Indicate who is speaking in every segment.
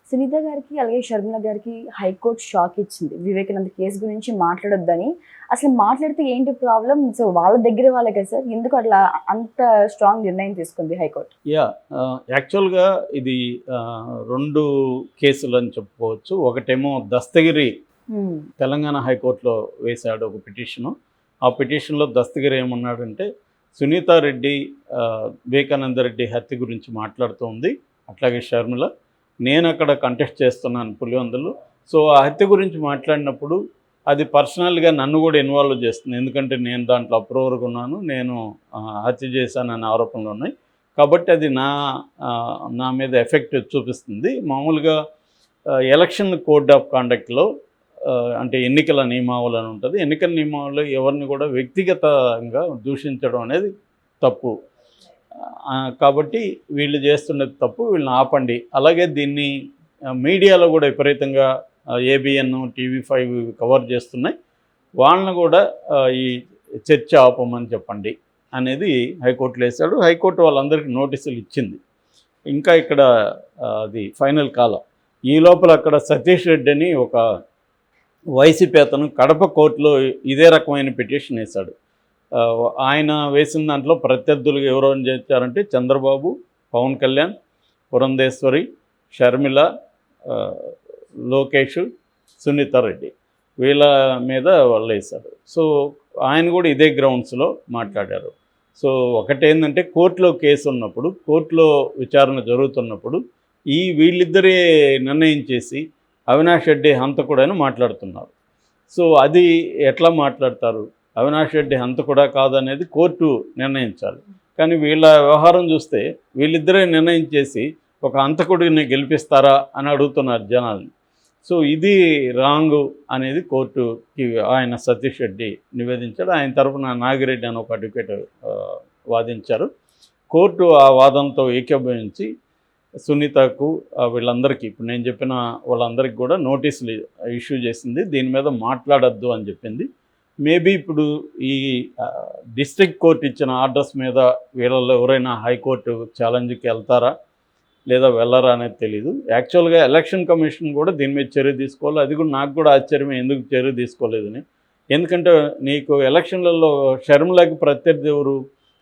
Speaker 1: సునీత గారికి అలాగే షర్మిల గారికి హైకోర్టు షాక్ ఇచ్చింది. వివేకానంద కేసు గురించి మాట్లాడొద్దని. అసలు మాట్లాడితే ఏంటి ప్రాబ్లమ్? సో వాళ్ళ దగ్గర వాళ్ళే కదా సార్. ఎందుకు అట్లా అంత స్ట్రాంగ్ నిర్ణయం తీసుకుంది హైకోర్టు?
Speaker 2: యాక్చువల్‌గా ఇది 2 కేసులని చెప్పుకోవచ్చు. ఒకటేమో దస్తగిరి తెలంగాణ హైకోర్టులో వేశాడు ఒక పిటిషను. ఆ పిటిషన్‌లో దస్తగిరి ఏమన్నాడంటే, సునీతా రెడ్డి వివేకానంద రెడ్డి హత్య గురించి మాట్లాడుతూ ఉంది. అట్లాగే షర్మిల, నేను అక్కడ కంటెస్ట్ చేస్తున్నాను పులివెందులు. సో ఆ హత్య గురించి మాట్లాడినప్పుడు అది పర్సనల్గా నన్ను కూడా ఇన్వాల్వ్ చేస్తుంది. ఎందుకంటే నేను దాంట్లో అప్రూవర్గా ఉన్నాను, నేను హత్య చేశాననే ఆరోపణలు ఉన్నాయి. కాబట్టి అది నా మీద ఎఫెక్ట్ చూపిస్తుంది. మామూలుగా ఎలక్షన్ కోడ్ ఆఫ్ కాండక్ట్లో అంటే ఎన్నికల నియమావళి అని ఉంటుంది. ఎన్నికల నియమావళిలో ఎవరిని కూడా వ్యక్తిగతంగా దూషించడం అనేది తప్పు. కాబట్టి వీళ్ళు చేస్తున్నది తప్పు, వీళ్ళని ఆపండి. అలాగే దీన్ని మీడియాలో కూడా విపరీతంగా ఏబిఎన్, టీవీ5 కవర్ చేస్తున్నాయి. వాళ్ళని కూడా ఈ చర్చ ఆపమని చెప్పండి అనేది హైకోర్టులో వేశాడు. హైకోర్టు వాళ్ళందరికీ నోటీసులు ఇచ్చింది. ఇంకా ఇక్కడ అది ఫైనల్ కాలం. ఈ లోపల అక్కడ సతీష్ రెడ్డి అని ఒక వైసీపీ అతను కడప కోర్టులో ఇదే రకమైన పిటిషన్ వేశాడు. ఆయన వేసిన దాంట్లో ప్రత్యర్థులుగా ఎవరెవరు చేశారంటే చంద్రబాబు, పవన్ కళ్యాణ్, పురంధేశ్వరి, షర్మిల, లోకేష్, సునీత రెడ్డి, వీళ్ళ మీద వాళ్ళు వేశారు. సో ఆయన కూడా ఇదే గ్రౌండ్స్లో మాట్లాడారు. సో ఒకటేంటంటే కోర్టులో కేసు ఉన్నప్పుడు, కోర్టులో విచారణ జరుగుతున్నప్పుడు వీళ్ళిద్దరే నిర్ణయం చేసి అవినాష్ రెడ్డి హంతకుడని మాట్లాడుతున్నారు. సో అది ఎట్లా మాట్లాడతారు? అవినాష్ రెడ్డి హంతకుడా కాదనేది కోర్టు నిర్ణయించాలి. కానీ వీళ్ళ వ్యవహారం చూస్తే వీళ్ళిద్దరే నిర్ణయం చేసి ఒక హంతకుడిని గెలిపిస్తారా అని అడుగుతున్నారు జనాల్ని. సో ఇది రాంగు అనేది కోర్టుకి ఆయన సతీష్ రెడ్డి నివేదించాడు. ఆయన తరఫున నాగిరెడ్డి అని ఒక అడ్వకేట్ వాదించారు. కోర్టు ఆ వాదనతో ఏకీభవించి సునీతకు వీళ్ళందరికీ, ఇప్పుడు నేను చెప్పిన వాళ్ళందరికీ కూడా నోటీసులు ఇష్యూ చేసింది. దీని మీద మాట్లాడద్దు అని చెప్పింది. మేబీ ఇప్పుడు ఈ డిస్ట్రిక్ట్ కోర్టు ఇచ్చిన ఆర్డర్స్ మీద వీళ్ళలో ఎవరైనా హైకోర్టు ఛాలెంజ్కి వెళ్తారా లేదా వెళ్ళరా అనేది తెలీదు. యాక్చువల్గా ఎలక్షన్ కమిషన్ కూడా దీని మీద చర్య తీసుకోవాలి. అది కూడా నాకు కూడా ఆశ్చర్యమే, ఎందుకు చర్య తీసుకోలేదని. ఎందుకంటే నీకు ఎలక్షన్లలో షర్మిలకి ప్రత్యర్థి ఎవరు?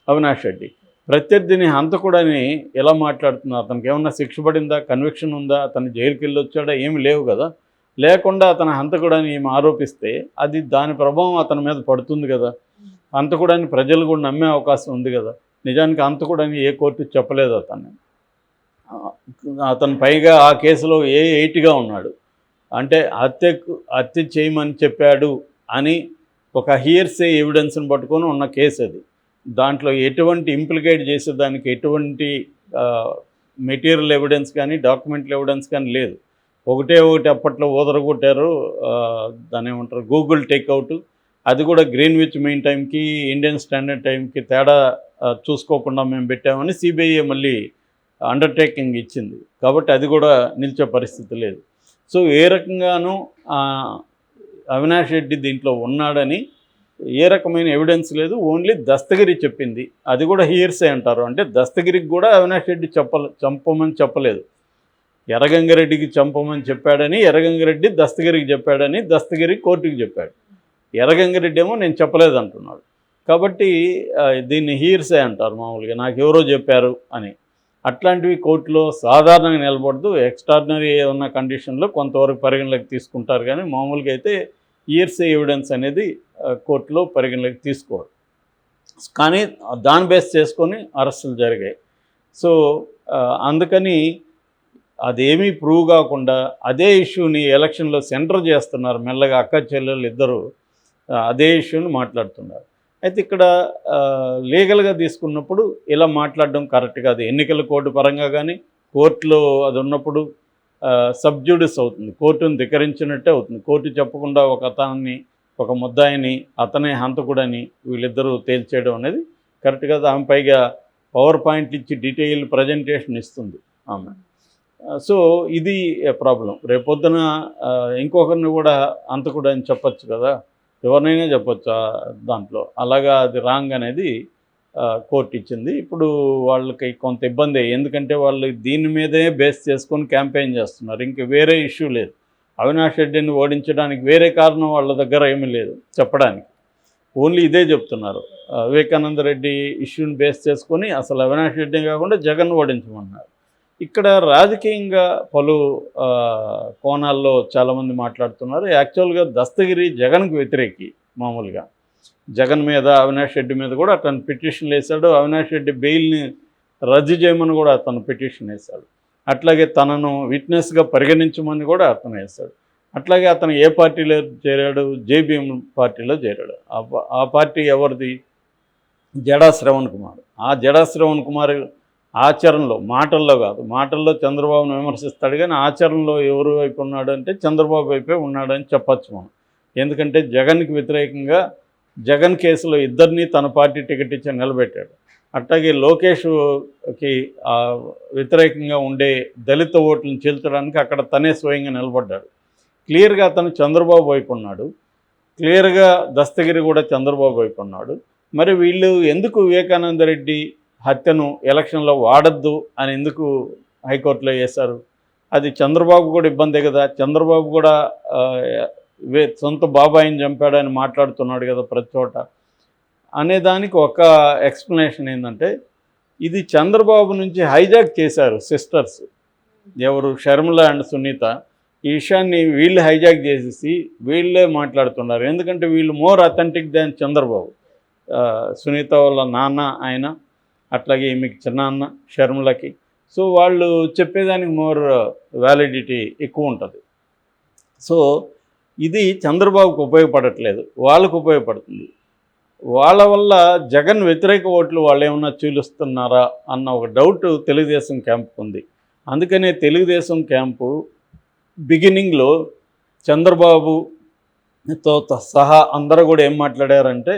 Speaker 2: అవినాష్ రెడ్డి. ప్రత్యర్థిని హంతకుడని ఎలా మాట్లాడుతున్నా? అతనికి ఏమన్నా శిక్ష పడిందా? కన్విక్షన్ ఉందా? అతను జైలుకి వెళ్ళి వచ్చాడా? ఏమి లేవు కదా. లేకుండా అతను హంతకుడని ఏమి ఆరోపిస్తే అది దాని ప్రభావం అతని మీద పడుతుంది కదా. హంతకుడని ప్రజలు కూడా నమ్మే అవకాశం ఉంది కదా. నిజానికి హంతకుడని ఏ కోర్టు చెప్పలేదు అతన్ని. అతను పైగా ఆ కేసులో ఏ8గా ఉన్నాడు. అంటే హత్య చేయమని చెప్పాడు అని ఒక హియర్సే ఎవిడెన్స్ని పట్టుకొని ఉన్న కేసు అది. దాంట్లో ఎటువంటి ఇంప్లికేట్ చేసేదానికి ఎటువంటి మెటీరియల్ ఎవిడెన్స్ కానీ డాక్యుమెంటల్ ఎవిడెన్స్ కానీ లేదు. ఒకటి అప్పట్లో ఓదరగొట్టారు, దాని ఏమంటారు, గూగుల్ టేక్అవుట్. అది కూడా గ్రీన్విచ్ మెయిన్ టైంకి ఇండియన్ స్టాండర్డ్ టైంకి తేడా చూసుకోకుండా మేము పెట్టామని సిబిఐ మళ్ళీ అండర్టేకింగ్ ఇచ్చింది. కాబట్టి అది కూడా నిలిచే పరిస్థితి లేదు. సో ఏ రకంగానూ అవినాష్ రెడ్డి దీంట్లో ఉన్నాడని ఏ రకమైన ఎవిడెన్స్ లేదు. ఓన్లీ దస్తగిరి చెప్పింది. అది కూడా హియర్సే అంటారు. అంటే దస్తగిరికి కూడా అవినాష్ రెడ్డి చంపమని చెప్పలేదు. ఎర్రగంగారెడ్డికి చంపమని చెప్పాడని ఎర్రగంగారెడ్డి దస్తగిరికి చెప్పాడని దస్తగిరి కోర్టుకి చెప్పాడు. ఎర్రగంగారెడ్డి ఏమో నేను చెప్పలేదు అంటున్నాడు. కాబట్టి దీన్ని హియర్సే అంటారు మామూలుగా, నాకు ఎవరో చెప్పారు అని. అట్లాంటివి కోర్టులో సాధారణంగా నిలబడదు. ఎక్స్ట్రాడినరీ ఉన్న కండిషన్లో కొంతవరకు పరిగణలోకి తీసుకుంటారు. కానీ మామూలుగా అయితే హియర్సే ఎవిడెన్స్ అనేది కోర్టులో పరిగణలోకి తీసుకోరు. కానీ దాన్ని బేస్ చేసుకొని అరెస్టులు జరిగాయి. సో అందుకని అదేమీ ప్రూవ్ కాకుండా అదే ఇష్యూని ఎలక్షన్లో సెంటర్ చేస్తున్నారు. మెల్లగా అక్క చెల్లెళ్ళు ఇద్దరు అదే ఇష్యూని మాట్లాడుతున్నారు. అయితే ఇక్కడ లీగల్గా తీసుకున్నప్పుడు ఇలా మాట్లాడడం కరెక్ట్ కాదు. ఎన్నికల కోడ్ పరంగా కానీ కోర్టులో అది ఉన్నప్పుడు సబ్జ్యూడిస్ అవుతుంది, కోర్టును ధిక్కరించినట్టే అవుతుంది. కోర్టు చెప్పకుండా ఒక ముద్దాయిని అతనే హంతకుడని వీళ్ళిద్దరూ తేల్చేయడం అనేది కరెక్ట్ కాదు. ఆమె పైగా పవర్ పాయింట్ ఇచ్చి డీటెయిల్ ప్రజెంటేషన్ ఇస్తుంది ఆమె. సో ఇది ప్రాబ్లం. రేపొద్దున ఇంకొకరిని కూడా హంతకుడని చెప్పచ్చు కదా, ఎవరినైనా చెప్పచ్చు దాంట్లో. అలాగా అది రాంగ్ అనేది కోర్టు ఇచ్చింది. ఇప్పుడు వాళ్ళకి కొంత ఇబ్బంది, ఎందుకంటే వాళ్ళు దీని మీదే బేస్ చేసుకొని క్యాంపెయిన్ చేస్తున్నారు. ఇంక వేరే ఇష్యూ లేదు. అవినాష్ రెడ్డిని ఓడించడానికి వేరే కారణం వాళ్ళ దగ్గర ఏమీ లేదు చెప్పడానికి. ఓన్లీ ఇదే చెప్తున్నారు. వివేకానంద రెడ్డి ఇష్యూని బేస్ చేసుకొని అసలు అవినాష్ రెడ్డిని కాకుండా జగన్ ఓడించమన్నారు. ఇక్కడ రాజకీయంగా పలు కోణాల్లో చాలామంది మాట్లాడుతున్నారు. యాక్చువల్గా దస్తగిరి జగన్కు వ్యతిరేకి. మామూలుగా జగన్ మీద, అవినాష్ రెడ్డి మీద కూడా అతను పిటిషన్లు వేశాడు. అవినాష్ రెడ్డి బెయిల్ని రద్దు చేయమని కూడా అతను పిటిషన్ వేశాడు. అట్లాగే తనను విట్నెస్గా పరిగణించమని కూడా అతను వేశాడు. అట్లాగే అతను ఏ పార్టీలో చేరాడు? జేబీఎం పార్టీలో చేరాడు. ఆ పార్టీ ఎవరిది? జడా శ్రవణ్ కుమార్. ఆ జడా శ్రవణ్ కుమార్ ఆచరణలో, మాటల్లో కాదు, మాటల్లో చంద్రబాబును విమర్శిస్తాడు, కానీ ఆచరణలో ఎవరు వైపు ఉన్నాడు అంటే చంద్రబాబు వైపే ఉన్నాడని చెప్పచ్చు మనం. ఎందుకంటే జగన్కి వ్యతిరేకంగా జగన్ కేసులో ఇద్దరిని తన పార్టీ టికెట్ ఇచ్చి నిలబెట్టాడు. అట్లాగే లోకేష్కి వ్యతిరేకంగా ఉండే దళిత ఓట్లను చీల్చడానికి అక్కడ తనే స్వయంగా నిలబడ్డాడు. క్లియర్గా అతను చంద్రబాబు వైపు ఉన్నాడు. క్లియర్గా దస్తగిరి కూడా చంద్రబాబు వైపు ఉన్నాడు. మరి వీళ్ళు ఎందుకు వివేకానంద రెడ్డి హత్యను ఎలక్షన్లో వాడద్దు అని ఎందుకు హైకోర్టులో వేశారు? అది చంద్రబాబు కూడా ఇబ్బందే కదా. చంద్రబాబు కూడా సొంత బాబాయిని చంపాడని మాట్లాడుతున్నాడు కదా ప్రతి చోట. అనేదానికి ఒక ఎక్స్ప్లెనేషన్ ఏంటంటే, ఇది చంద్రబాబు నుంచి హైజాక్ చేశారు సిస్టర్స్, ఎవరు షర్మిల అండ్ సునీత. ఈ విషయాన్ని వీళ్ళు హైజాక్ చేసేసి వీళ్ళే మాట్లాడుతున్నారు. ఎందుకంటే వీళ్ళు మోర్ అథెంటిక్ దాన్ చంద్రబాబు. సునీత వాళ్ళ నాన్న ఆయన, అట్లాగే ఈమెకి చిన్నాన్న షర్మిలకి. సో వాళ్ళు చెప్పేదానికి మోర్ వ్యాలిడిటీ ఎక్కువ ఉంటుంది. సో ఇది చంద్రబాబుకు ఉపయోగపడట్లేదు, వాళ్ళకు ఉపయోగపడుతుంది. వాళ్ళ వల్ల జగన్ వ్యతిరేక ఓట్లు వాళ్ళు ఏమన్నా చీలుస్తున్నారా అన్న ఒక డౌట్ తెలుగుదేశం క్యాంపుకు ఉంది. అందుకనే తెలుగుదేశం క్యాంపు బిగినింగ్లో చంద్రబాబుతో సహా అందరూ కూడా ఏం మాట్లాడారంటే,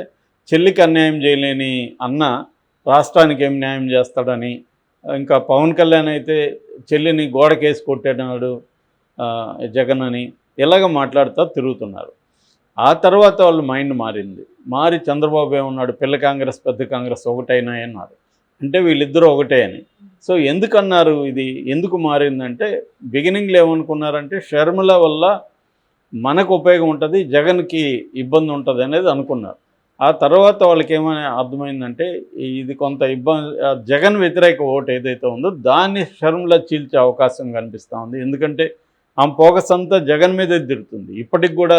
Speaker 2: చెల్లికి అన్యాయం చేయలేని అన్న రాష్ట్రానికి ఏం న్యాయం చేస్తాడని, ఇంకా పవన్ కళ్యాణ్ అయితే చెల్లిని గోడకేసి కొట్టాడు జగన్ అని ఇలాగ మాట్లాడుతూ తిరుగుతున్నారు. ఆ తర్వాత వాళ్ళు మైండ్ మారి చంద్రబాబు ఏమన్నాడు, పిల్ల కాంగ్రెస్ పెద్ద కాంగ్రెస్ ఒకటైనాయి అన్నారు. అంటే వీళ్ళిద్దరూ ఒకటే అని. సో ఎందుకన్నారు? ఇది ఎందుకు మారిందంటే, బిగినింగ్లో ఏమనుకున్నారంటే షర్మిల వల్ల మనకు ఉపయోగం ఉంటుంది, జగన్కి ఇబ్బంది ఉంటుంది అనేది అనుకున్నారు. ఆ తర్వాత వాళ్ళకి ఏమైనా అర్థమైందంటే, ఇది కొంత ఇబ్బంది, జగన్ వ్యతిరేక ఓటు ఏదైతే ఉందో దాన్ని షర్మిల చీల్చే అవకాశం కనిపిస్తూ ఉంది. ఎందుకంటే ఆమె ఫోకస్ అంతా జగన్ మీదే తిరుగుతుంది. ఇప్పటికి కూడా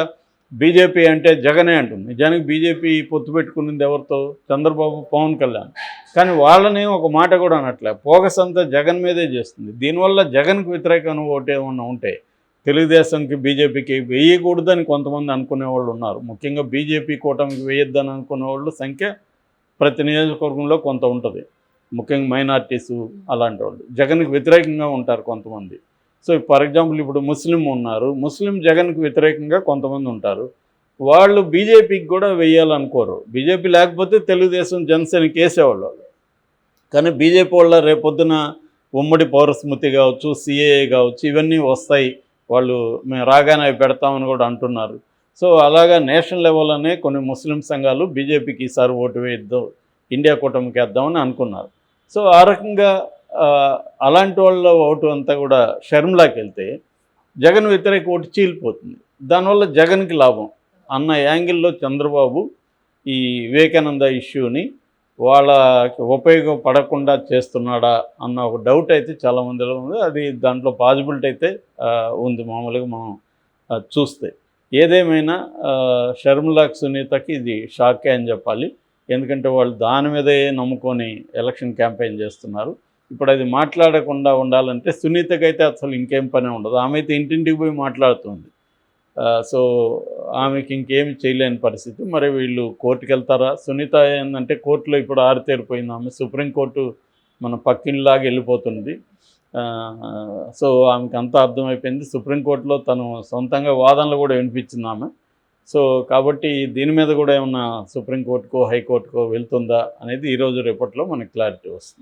Speaker 2: బీజేపీ అంటే జగనే అంటుంది. నిజానికి బీజేపీ పొత్తు పెట్టుకున్నది ఎవరితో? చంద్రబాబు, పవన్ కళ్యాణ్. కానీ వాళ్ళని ఒక మాట కూడా అనట్లే, ఫోకస్ అంతా జగన్ మీదే చేస్తుంది. దీనివల్ల జగన్కి వ్యతిరేకమైన ఓటు ఏమన్నా ఉంటే తెలుగుదేశంకి, బీజేపీకి వేయకూడదని కొంతమంది అనుకునే వాళ్ళు ఉన్నారు. ముఖ్యంగా బీజేపీ కూటమికి వేయొద్దని అనుకునే వాళ్ళు సంఖ్య ప్రతి నియోజకవర్గంలో కొంత ఉంటుంది. ముఖ్యంగా మైనార్టీసు అలాంటి వాళ్ళు జగన్కి వ్యతిరేకంగా ఉంటారు కొంతమంది. సో ఫర్ ఎగ్జాంపుల్ ఇప్పుడు ముస్లిం ఉన్నారు, ముస్లిం జగన్కి వ్యతిరేకంగా కొంతమంది ఉంటారు. వాళ్ళు బీజేపీకి కూడా వేయాలనుకోరు. బీజేపీ లేకపోతే తెలుగుదేశం, జనసేనకి వేసేవాళ్ళు. కానీ బీజేపీ వాళ్ళ రేపొద్దున ఉమ్మడి పౌరస్మృతి కావచ్చు, సిఏఏ కావచ్చు, ఇవన్నీ వస్తాయి, వాళ్ళు మేము రాగానే అవి పెడతామని కూడా అంటున్నారు. సో అలాగా నేషనల్ లెవెల్లోనే కొన్ని ముస్లిం సంఘాలు బీజేపీకి ఈసారి ఓటు వేద్దాం, ఇండియా కూటమికి వేద్దామని అనుకున్నారు. సో ఆ రకంగా అలాంటి వాళ్ళ ఓటు అంతా కూడా షర్మిలాకి వెళ్తే జగన్ వ్యతిరేక ఓటు చీలిపోతుంది. దానివల్ల జగన్కి లాభం అన్న యాంగిల్లో చంద్రబాబు ఈ వివేకానంద ఇష్యూని వాళ్ళకి ఉపయోగపడకుండా చేస్తున్నాడా అన్న ఒక డౌట్ అయితే చాలామందిలో ఉంది. అది దాంట్లో పాజిబిలిటీ అయితే ఉంది మామూలుగా మనం చూస్తే. ఏదేమైనా షర్మిలాకి, సునీతకి ఇది షాకే అని చెప్పాలి. ఎందుకంటే వాళ్ళు దాని మీదే నమ్ముకొని ఎలక్షన్ క్యాంపెయిన్ చేస్తున్నారు. ఇప్పుడు అది మాట్లాడకుండా ఉండాలంటే సునీతకైతే అసలు ఇంకేం పని ఉండదు. ఆమె అయితే ఇంటింటికి పోయి మాట్లాడుతుంది. సో ఆమెకి ఇంకేమి చేయలేని పరిస్థితి. మరి వీళ్ళు కోర్టుకు వెళ్తారా? సునీత ఏంటంటే కోర్టులో ఇప్పుడు ఆరితేరిపోయింది. ఆమె సుప్రీంకోర్టు మన పక్కింలాగా వెళ్ళిపోతుంది. సో ఆమెకి అంతా అర్థమైపోయింది. సుప్రీంకోర్టులో తను సొంతంగా వాదనలు కూడా వినిపించింది ఆమె. సో కాబట్టి దీని మీద కూడా ఏమన్నా సుప్రీంకోర్టుకో, హైకోర్టుకో వెళ్తుందా అనేది ఈరోజు రేపట్లో మనకి క్లారిటీ వస్తుంది.